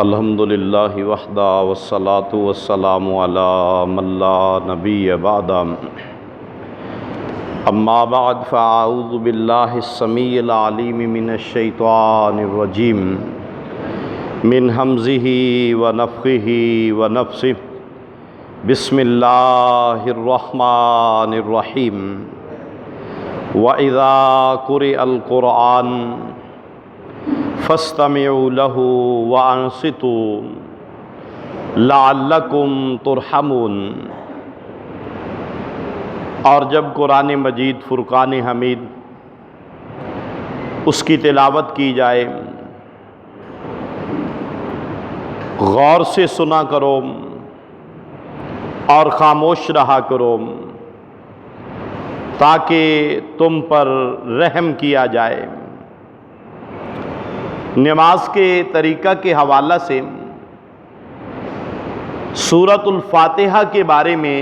الحمدللہ وحدہ والصلاة والسلام علی من لا نبی بعد اما بعد فاعوذ باللہ السمیع العلیم من الشیطان الرجیم من ہمزہ ونفخہ ونفثہ بسم اللہ الرحمن الرحیم وَإِذَا قُرِئَ الْقُرْآنُ فَاسْتَمِعُوا لَهُ وَأَنصِتُوا لَعَلَّكُمْ تُرْحَمُونَ۔ اور جب قرآن مجید فرقان حمید اس کی تلاوت کی جائے غور سے سنا کرو اور خاموش رہا کرو تاکہ تم پر رحم کیا جائے۔ نماز کے طریقہ کے حوالہ سے سورۃ الفاتحہ کے بارے میں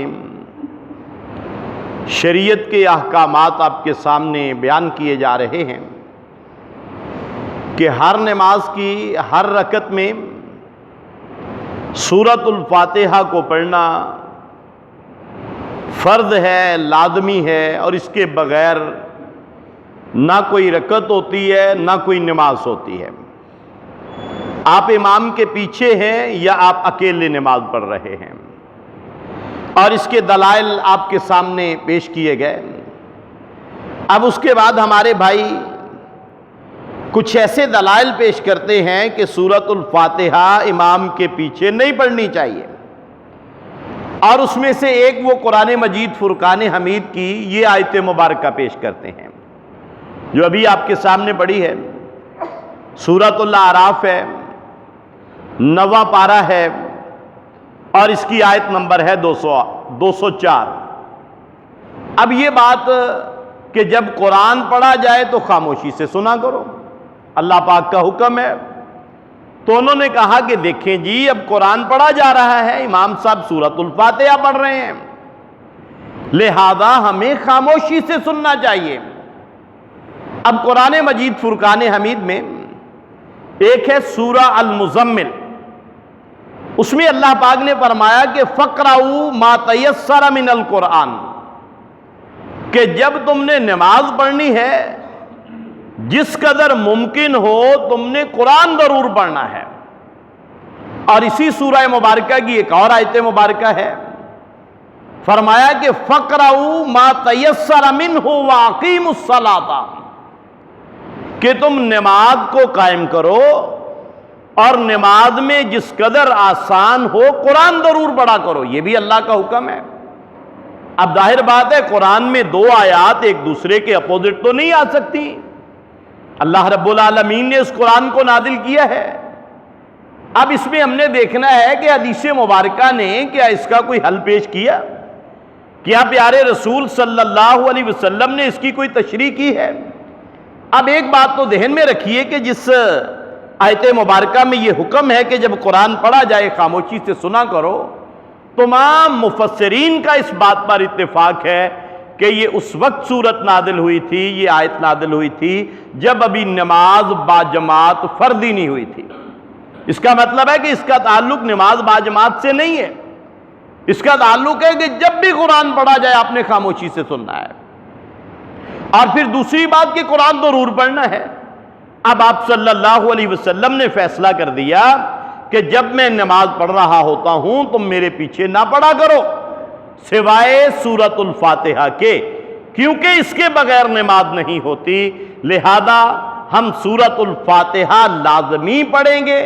شریعت کے احکامات آپ کے سامنے بیان کیے جا رہے ہیں کہ ہر نماز کی ہر رکعت میں سورۃ الفاتحہ کو پڑھنا فرض ہے، لازمی ہے، اور اس کے بغیر نہ کوئی رکعت ہوتی ہے نہ کوئی نماز ہوتی ہے۔ آپ امام کے پیچھے ہیں یا آپ اکیلے نماز پڑھ رہے ہیں، اور اس کے دلائل آپ کے سامنے پیش کیے گئے۔ اب اس کے بعد ہمارے بھائی کچھ ایسے دلائل پیش کرتے ہیں کہ سورۃ الفاتحہ امام کے پیچھے نہیں پڑھنی چاہیے، اور اس میں سے ایک وہ قرآن مجید فرقان حمید کی یہ آیت مبارکہ پیش کرتے ہیں جو ابھی آپ کے سامنے پڑھی ہے۔ سورۃ الاعراف ہے، 9واں پارہ ہے، اور اس کی آیت نمبر ہے 204۔ اب یہ بات کہ جب قرآن پڑھا جائے تو خاموشی سے سنا کرو، اللہ پاک کا حکم ہے۔ تو انہوں نے کہا کہ دیکھیں جی، اب قرآن پڑھا جا رہا ہے، امام صاحب سورۃ الفاتحہ پڑھ رہے ہیں، لہذا ہمیں خاموشی سے سننا چاہیے۔ اب قرآن مجید فرقان حمید میں ایک ہے سورہ المزمل، اس میں اللہ پاک نے فرمایا کہ فَقْرَؤُوا مَا تَيَسَّرَ مِنَ الْقُرْآنِ، کہ جب تم نے نماز پڑھنی ہے جس قدر ممکن ہو تم نے قرآن ضرور پڑھنا ہے۔ اور اسی سورہ مبارکہ کی ایک اور آیت مبارکہ ہے، فرمایا کہ فَقْرَؤُوا مَا تَيَسَّرَ مِنْهُ وَأَقِيمُوا الصَّلَاةَ، کہ تم نماز کو قائم کرو اور نماز میں جس قدر آسان ہو قرآن ضرور پڑھا کرو، یہ بھی اللہ کا حکم ہے۔ اب ظاہر بات ہے قرآن میں دو آیات ایک دوسرے کے اپوزٹ تو نہیں آ سکتی، اللہ رب العالمین نے اس قرآن کو نازل کیا ہے۔ اب اس میں ہم نے دیکھنا ہے کہ حدیث مبارکہ نے کیا اس کا کوئی حل پیش کیا، کیا پیارے رسول صلی اللہ علیہ وسلم نے اس کی کوئی تشریح کی ہے؟ اب ایک بات تو ذہن میں رکھیے کہ جس آیت مبارکہ میں یہ حکم ہے کہ جب قرآن پڑھا جائے خاموشی سے سنا کرو، تمام مفسرین کا اس بات پر اتفاق ہے کہ یہ اس وقت سورت نازل ہوئی تھی، یہ آیت نازل ہوئی تھی جب ابھی نماز باجماعت فرضی نہیں ہوئی تھی۔ اس کا مطلب ہے کہ اس کا تعلق نماز باجماعت سے نہیں ہے، اس کا تعلق ہے کہ جب بھی قرآن پڑھا جائے آپ نے خاموشی سے سننا ہے۔ اور پھر دوسری بات کہ قرآن ضرور پڑھنا ہے۔ اب آپ صلی اللہ علیہ وسلم نے فیصلہ کر دیا کہ جب میں نماز پڑھ رہا ہوتا ہوں تم میرے پیچھے نہ پڑھا کرو سوائے سورۃ الفاتحہ کے، کیونکہ اس کے بغیر نماز نہیں ہوتی، لہذا ہم سورۃ الفاتحہ لازمی پڑھیں گے،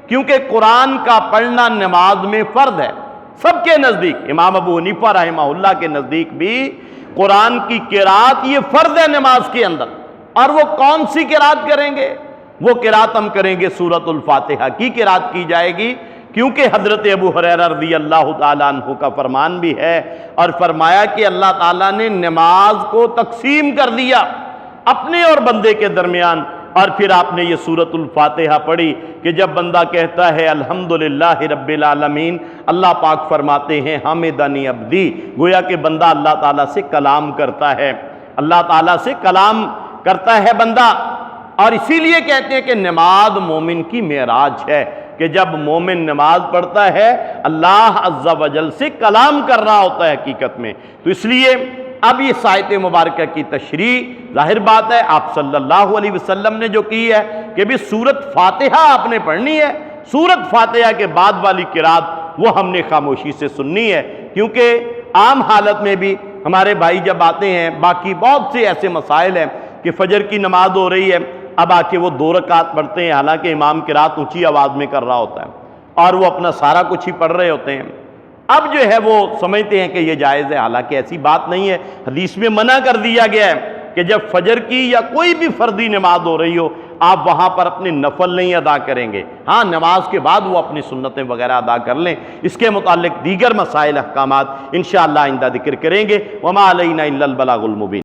کیونکہ قرآن کا پڑھنا نماز میں فرض ہے۔ سب کے نزدیک، امام ابو حنیفہ رحمہ اللہ کے نزدیک بھی قرآن کی قرات یہ فرض ہے نماز کے اندر۔ اور وہ کون سی قرات کریں گے؟ وہ قرات ہم کریں گے سورۃ الفاتحہ کی قرات کی جائے گی، کیونکہ حضرت ابو ہریرہ رضی اللہ تعالیٰ عنہ کا فرمان بھی ہے، اور فرمایا کہ اللہ تعالیٰ نے نماز کو تقسیم کر دیا اپنے اور بندے کے درمیان، اور پھر آپ نے یہ سورۃ الفاتحہ پڑھی کہ جب بندہ کہتا ہے الحمدللہ رب العالمین، اللہ پاک فرماتے ہیں حمدنی عبدی، گویا کہ بندہ اللہ تعالیٰ سے کلام کرتا ہے، اللہ تعالیٰ سے کلام کرتا ہے بندہ۔ اور اسی لیے کہتے ہیں کہ نماز مومن کی معراج ہے۔ کہ جب مومن نماز پڑھتا ہے اللہ عز و جل سے کلام کر رہا ہوتا ہے حقیقت میں۔ تو اس لیے اب یہ آیت مبارکہ کی تشریح ظاہر بات ہے آپ صلی اللہ علیہ وسلم نے جو کی ہے کہ بھی سورت فاتحہ آپ نے پڑھنی ہے، سورت فاتحہ کے بعد والی قرات وہ ہم نے خاموشی سے سننی ہے، کیونکہ عام حالت میں بھی ہمارے بھائی جب آتے ہیں باقی بہت سے ایسے مسائل ہیں کہ فجر کی نماز ہو رہی ہے، اب آ کے وہ 2 رکعت پڑھتے ہیں، حالانکہ امام قرات اونچی آواز میں کر رہا ہوتا ہے اور وہ اپنا سارا کچھ ہی پڑھ رہے ہوتے ہیں۔ اب جو ہے وہ سمجھتے ہیں کہ یہ جائز ہے، حالانکہ ایسی بات نہیں ہے، حدیث میں منع کر دیا گیا ہے کہ جب فجر کی یا کوئی بھی فردی نماز ہو رہی ہو آپ وہاں پر اپنے نفل نہیں ادا کریں گے، ہاں نماز کے بعد وہ اپنی سنتیں وغیرہ ادا کر لیں۔ اس کے متعلق دیگر مسائل احکامات انشاءاللہ آئندہ ذکر کریں گے۔ وما علینا الا البلاغ المبین۔